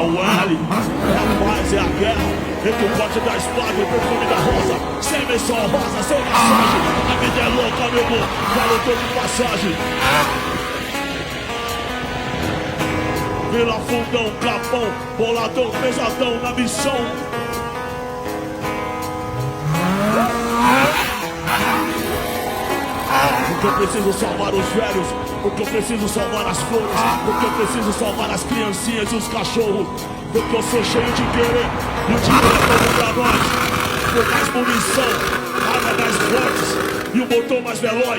o L, é a paz, é a guerra. Entre o pote da espada e o perfume da rosa. Sem menção rosa, sem massagem. A vida é louca, meu amor, quero todo de passagem. Vila Fundão, Capão, boladão, pesadão na missão. Porque eu preciso salvar os velhos, porque eu preciso salvar as flores, porque eu preciso salvar as criancinhas e os cachorros. Porque eu sou cheio de querer, e o dinheiro é todo pra nós. Por mais munição, arma mais fortes e o motor mais veloz.